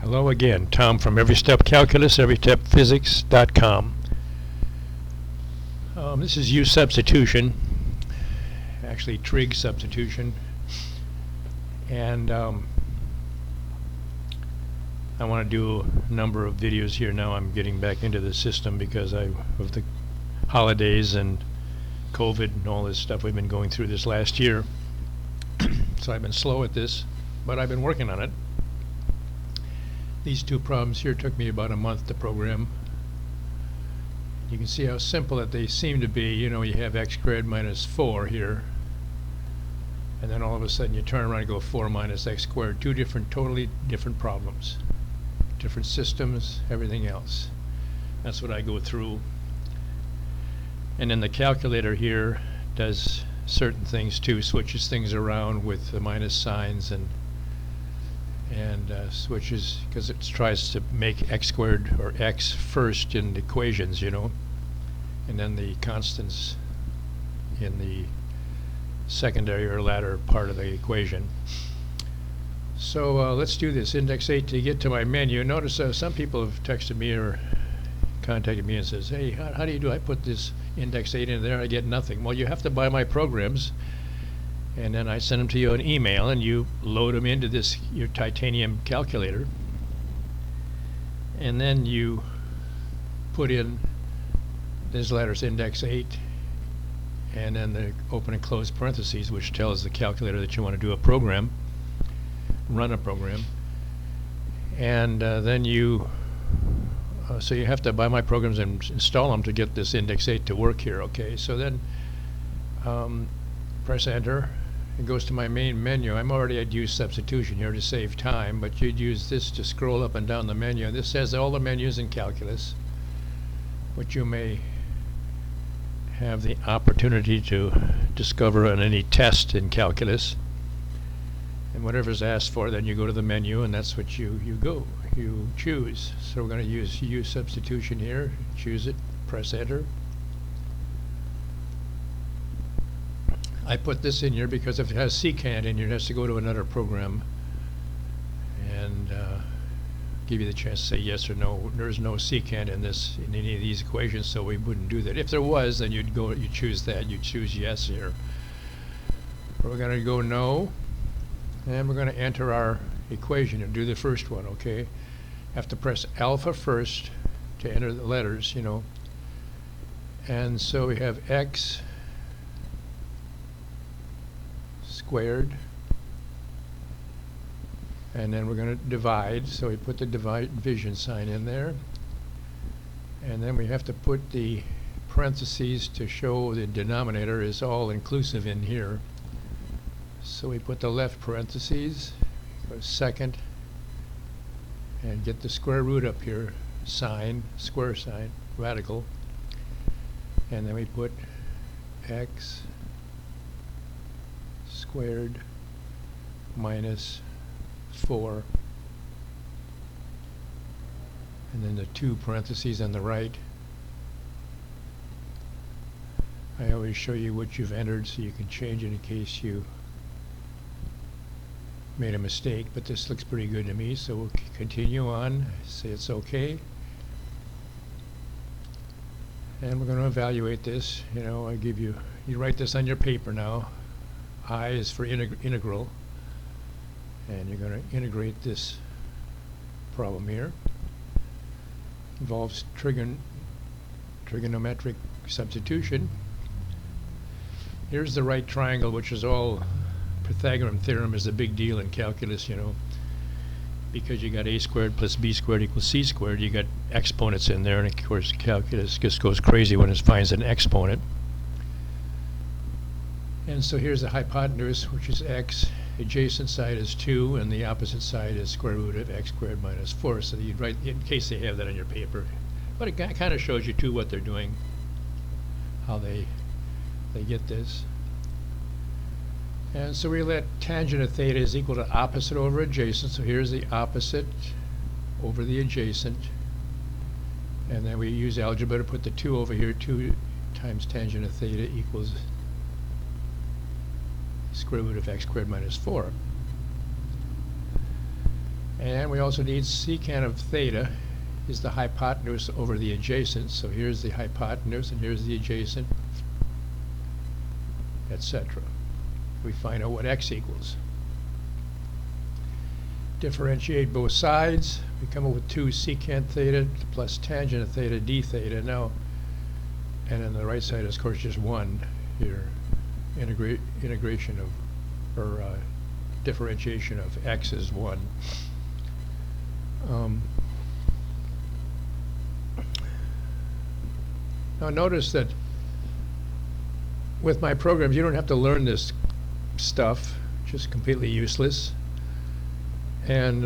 Hello again, Tom from Every Step Calculus, everystepphysics.com. This is u-substitution, actually Trig substitution, and I want to do a number of videos here now. I'm getting back into the system because of the holidays and COVID and all this stuff we've been going through this last year. So I've been slow at this, but I've been working on it. These two problems here took me about a month to program. You can see how simple that they seem to be. You know, you have x squared minus 4 here, and then all of a sudden you turn around and go 4 minus x squared. Two totally different problems, different systems, everything else. That's what I go through. And then the calculator here does certain things too, switches things around with the minus signs and switches, because it tries to make x squared or x first in the equations, you know, and then the constants in the secondary or latter part of the equation. So let's do this. Index 8 to get to my menu. Notice some people have texted me or contacted me and says, hey, how do you do? I put this index 8 in there, I get nothing. Well, you have to buy my programs, and then I send them to you an email, and you load them into your Titanium Calculator, and then you put in these letters, index 8, and then the open and close parentheses, which tells the calculator that you want to do a program, run a program, and then you so you have to buy my programs and install them to get this index 8 to work here. Okay, so then press enter. It goes to my main menu. I'm already at use substitution here to save time, but you'd use this to scroll up and down the menu. This has all the menus in calculus, which you may have the opportunity to discover on any test in calculus. And whatever's asked for, then you go to the menu, and that's what you choose. So we're going to use use substitution here. Choose it, press enter. I put this in here because if it has secant in here, it has to go to another program and give you the chance to say yes or no. There's no secant in any of these equations, so we wouldn't do that. If there was, then you choose that. You choose yes here. We're going to go no, and we're going to enter our equation and do the first one. Okay, have to press alpha first to enter the letters, you know. And so we have x squared, and then we're going to divide, so we put the division sign in there, and then we have to put the parentheses to show the denominator is all inclusive in here. So we put the left parentheses, go second, and get the square root up here, sign, square sign, radical, and then we put x squared minus 4, and then the two parentheses on the right. I always show you what you've entered so you can change it in case you made a mistake, but this looks pretty good to me, so we'll continue on, say it's okay, and we're going to evaluate this. You know, I give you write this on your paper now. I is for integral, and you're going to integrate this problem here. Involves trigonometric substitution. Here's the right triangle, which is all Pythagorean theorem is a big deal in calculus, you know, because you got a squared plus b squared equals c squared. You got exponents in there, and of course calculus just goes crazy when it finds an exponent. And so here's the hypotenuse, which is x. Adjacent side is 2, and the opposite side is square root of x squared minus 4. So you'd write, in case they have that on your paper. But it kind of shows you too what they're doing, how they get this. And so we let tangent of theta is equal to opposite over adjacent. So here's the opposite over the adjacent. And then we use algebra to put the 2 over here. 2 times tangent of theta equals square root of x squared minus 4. And we also need secant of theta is the hypotenuse over the adjacent. So here's the hypotenuse and here's the adjacent, etc. We find out what x equals. Differentiate both sides. We come up with 2 secant theta plus tangent of theta d theta. Now, and on the right side is, of course, just 1 here. Integration of, or differentiation of x is 1. Now notice that with my programs, you don't have to learn this stuff, just completely useless. And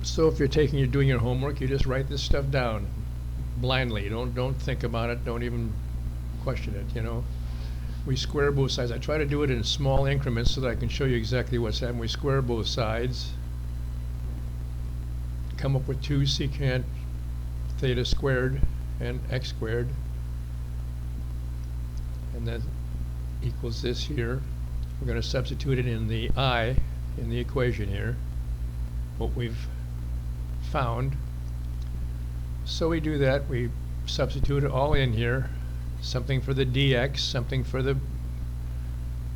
so if you're doing your homework, you just write this stuff down blindly. Don't think about it. Don't even question it. You know, we square both sides. I try to do it in small increments so that I can show you exactly what's happening. We square both sides. Come up with 2 secant theta squared and x squared, and that equals this here. We're going to substitute it in the I in the equation here, what we've found. So we do that. We substitute it all in here, something for the dx, something for the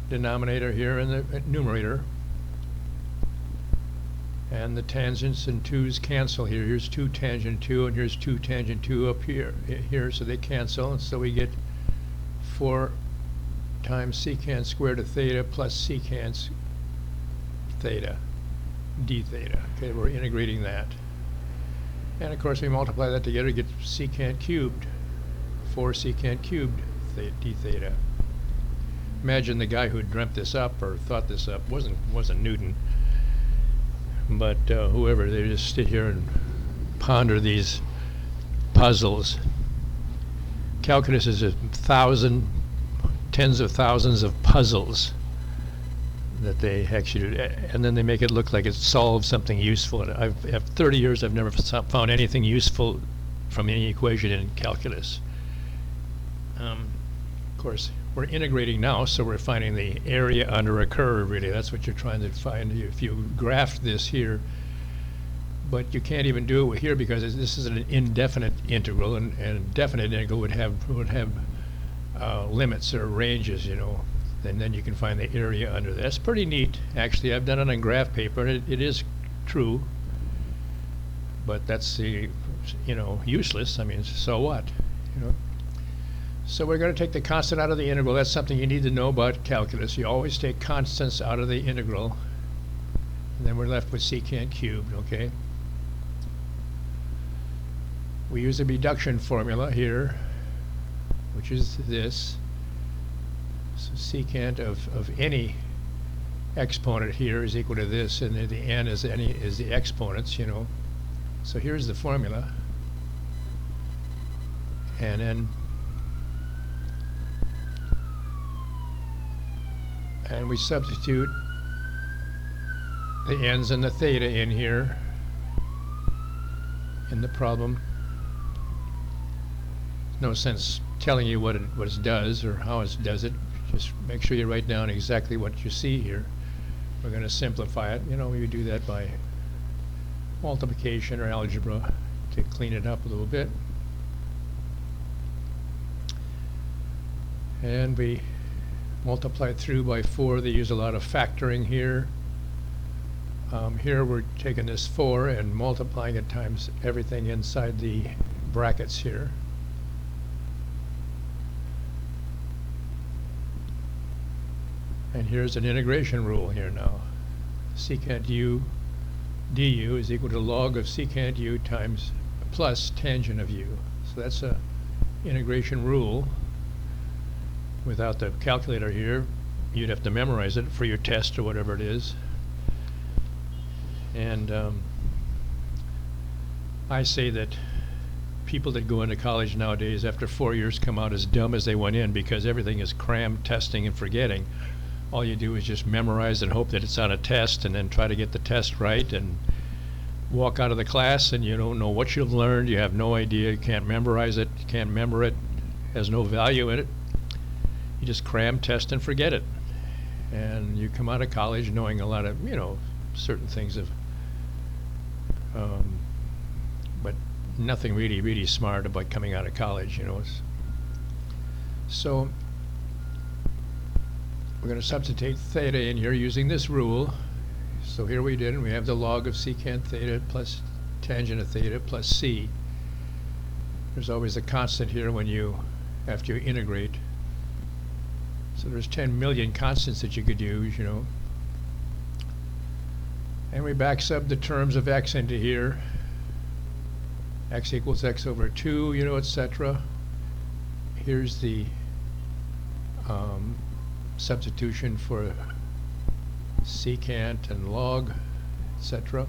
denominator here and the numerator. And the tangents and 2's cancel here. Here's 2 tangent 2 and here's 2 tangent 2 up here, so they cancel, and so we get 4 times secant squared of theta plus secant theta d theta. Okay, we're integrating that. And of course we multiply that together to get secant cubed, 4 secant cubed d theta. Imagine the guy who dreamt this up or thought this up wasn't Newton, but whoever. They just sit here and ponder these puzzles. Calculus is tens of thousands of puzzles that they actually do, and then they make it look like it solves something useful. And I've 30 years, I've never found anything useful from any equation in calculus. Of course, we're integrating now, so we're finding the area under a curve, really. That's what you're trying to find if you graph this here. But you can't even do it here because this is an indefinite integral, and a definite integral would have limits or ranges, you know. And then you can find the area under that. That's pretty neat, actually. I've done it on graph paper, and it is true. But that's useless. I mean, so what, you know? So we're going to take the constant out of the integral. That's something you need to know about calculus. You always take constants out of the integral, and then we're left with secant cubed, okay? We use a reduction formula here, which is this. So secant of any exponent here is equal to this, and the n is the exponents, you know. So here's the formula, and then we substitute the n's and the theta in here in the problem. No sense telling you what it does or how it does it. Just make sure you write down exactly what you see here. We're going to simplify it. You know, you do that by multiplication or algebra to clean it up a little bit. And we multiply through by 4. They use a lot of factoring here. Here we're taking this 4 and multiplying it times everything inside the brackets here. And here's an integration rule here now. Secant u du is equal to log of secant u times plus tangent of u. So that's a integration rule. Without the calculator here, you'd have to memorize it for your test or whatever it is. And I say that people that go into college nowadays after 4 years come out as dumb as they went in because everything is crammed, testing, and forgetting. All you do is just memorize and hope that it's on a test, and then try to get the test right, and walk out of the class and you don't know what you've learned. You have no idea. You can't memorize it. You can't remember it. Has no value in it. You just cram, test, and forget it. And you come out of college knowing a lot of, certain things of but nothing really smart about coming out of college, you know. So we're going to substitute theta in here using this rule. So here we did, and we have the log of secant theta plus tangent of theta plus c. There's always a constant here after you integrate. So there's 10 million constants that you could use, you know. And we back sub the terms of x into here. X equals x over 2, you know, etc. Here's the substitution for secant and log, etc.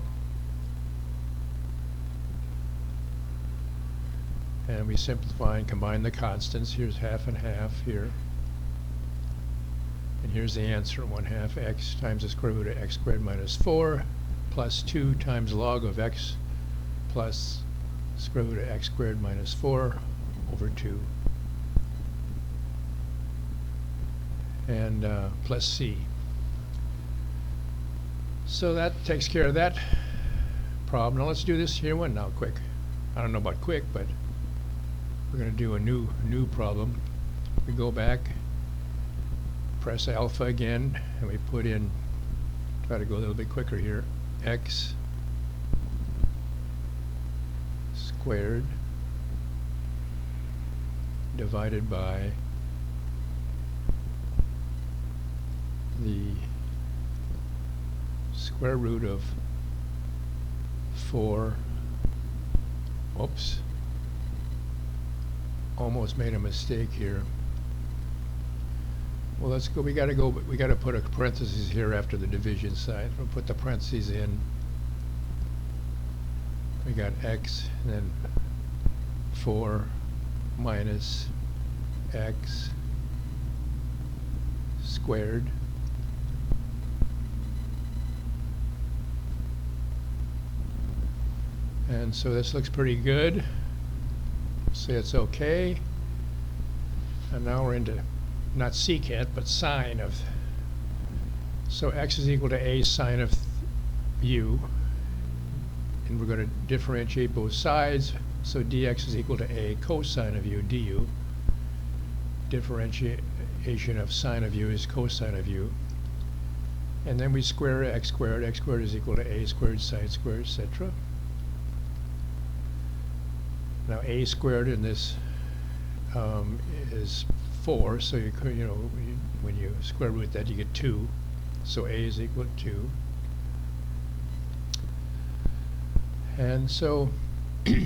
And we simplify and combine the constants. Here's half and half here. And here's the answer, 1/2 x times the square root of x squared minus 4 plus 2 times log of x plus square root of x squared minus 4 over 2. And plus c. So that takes care of that problem. Now let's do this here one now quick. I don't know about quick, but we're going to do a new problem. We go back, press alpha again, and we put in, try to go a little bit quicker here, x squared divided by the square root of 4, oops, almost made a mistake here. Well, let's go, we got to put a parenthesis here after the division sign. We'll put the parentheses in. We got x, and then 4 minus x squared and so this looks pretty good. Say it's okay. And now we're into not secant but sine of, so x is equal to a sine of u, and we're going to differentiate both sides, so dx is equal to a cosine of u du. Differentiation of sine of u is cosine of u, and then we square x squared. X squared is equal to a squared sine squared, etc. Now a squared in this is 4, so you could, you know, when you square root that you get 2, so a is equal to 2. And so we're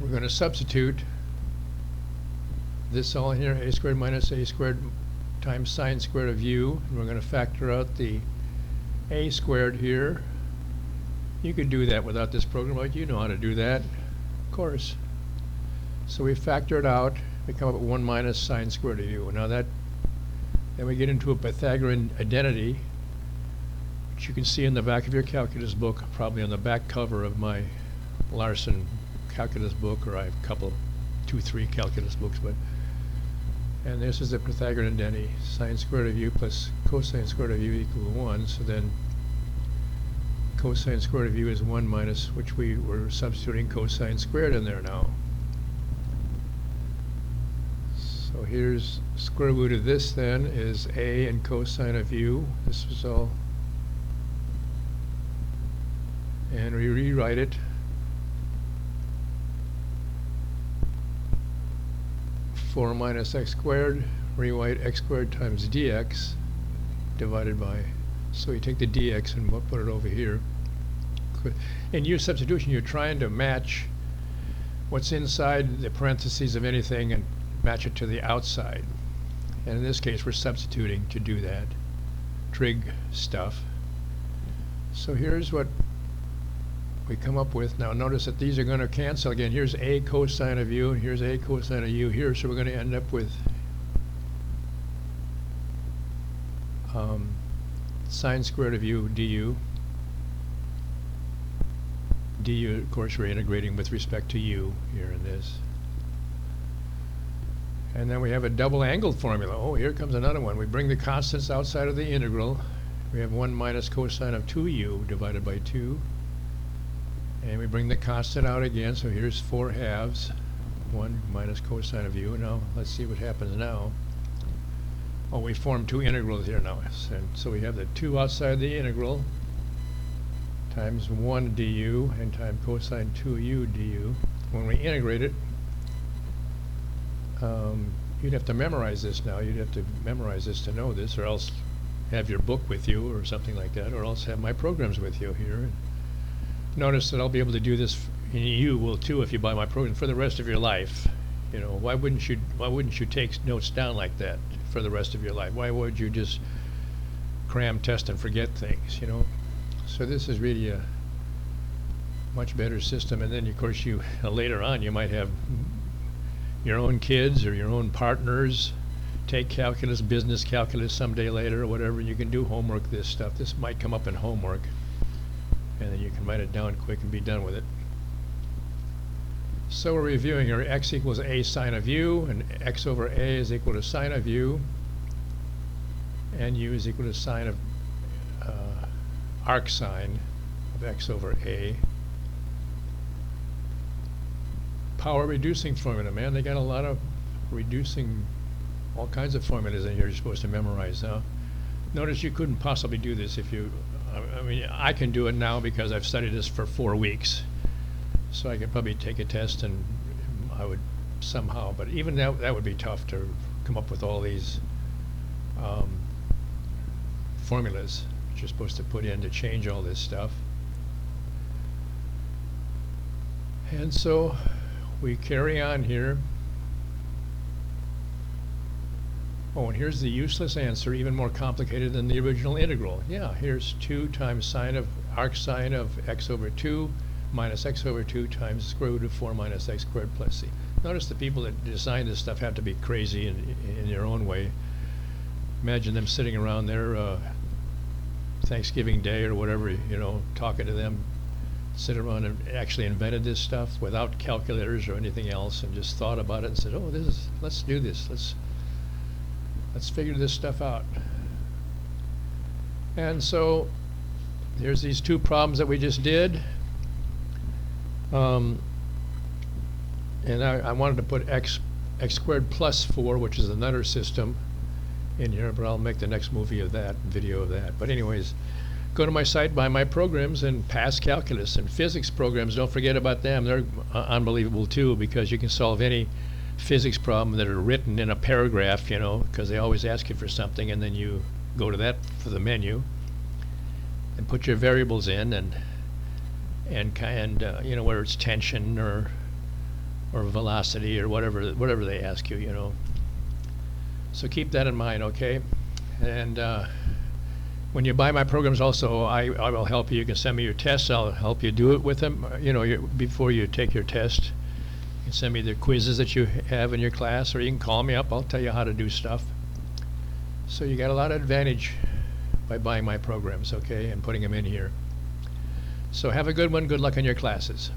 going to substitute this all in here, a squared minus a squared times sine squared of u, and we're going to factor out the a squared here. You could do that without this program, like you know how to do that, of course. So we factor it out, we come up with 1 minus sine squared of u. Now that, then we get into a Pythagorean identity, which you can see in the back of your calculus book, probably on the back cover of my Larson calculus book, or I have a couple, 2, 3 calculus books, but, and this is the Pythagorean identity, sine squared of u plus cosine squared of u equal to 1, so then cosine squared of u is 1 minus, which we were substituting cosine squared in there now. So here's square root of this then is a and cosine of u. This was all, and we rewrite it. Four minus x squared, rewrite x squared times dx divided by, so you take the dx and we'll put it over here. In u-substitution, you're trying to match what's inside the parentheses of anything and match it to the outside. And in this case, we're substituting to do that. Trig stuff. So here's what we come up with. Now notice that these are going to cancel again. Here's a cosine of u, and here's a cosine of u here, so we're going to end up with sine squared of u du. Du, of course, we're integrating with respect to u here in this. And then we have a double angled formula. Oh, here comes another one. We bring the constants outside of the integral. We have 1 minus cosine of 2u divided by 2. And we bring the constant out again, so here's 4/2. 1 minus cosine of u. Now, let's see what happens now. Oh, we form two integrals here now. And so we have the 2 outside the integral times 1 du and times cosine 2u du. When we integrate it, you'd have to memorize this now. You'd have to memorize this to know this, or else have your book with you or something like that, or else have my programs with you here. Notice that I'll be able to do this, and you will too if you buy my program, for the rest of your life. You know, why wouldn't you take notes down like that for the rest of your life? Why would you just cram, test, and forget things, you know? So this is really a much better system. And then of course you later on you might have your own kids or your own partners take calculus, business calculus someday later or whatever. You can do homework, this stuff. This might come up in homework, and then you can write it down quick and be done with it. So we're reviewing here. X equals a sine of u, and x over a is equal to sine of u, and u is equal to sine of arc sine of x over a. Power reducing formula, man. They got a lot of reducing, all kinds of formulas in here you're supposed to memorize. Now, notice you couldn't possibly do this if you, I mean, I can do it now because I've studied this for 4 weeks. So I could probably take a test and I would somehow, but even that would be tough to come up with all these formulas that you're supposed to put in to change all this stuff. And so we carry on here. Oh, and here's the useless answer, even more complicated than the original integral. Yeah, here's 2 times sine of arc sine of x over 2 minus x over 2 times square root of 4 minus x squared plus c. Notice the people that design this stuff have to be crazy in their own way. Imagine them sitting around there Thanksgiving Day or whatever, you know, talking to them, sit around and actually invented this stuff without calculators or anything else, and just thought about it and said, oh, let's do this. Let's figure this stuff out. And so there's these 2 problems that we just did. And I wanted to put x squared plus 4, which is another system, in here, but I'll make the next video of that. But anyways, go to my site, buy my programs, and pass calculus. And physics programs, don't forget about them. They're unbelievable too, because you can solve any physics problem that are written in a paragraph, you know, because they always ask you for something, and then you go to that for the menu and put your variables in, and you know, whether it's tension or velocity or whatever they ask you, you know. So keep that in mind, okay? And when you buy my programs also, I will help you. You can send me your tests. I'll help you do it with them, you know, before you take your test. You can send me the quizzes that you have in your class, or you can call me up. I'll tell you how to do stuff. So you got a lot of advantage by buying my programs, okay, and putting them in here. So have a good one. Good luck in your classes.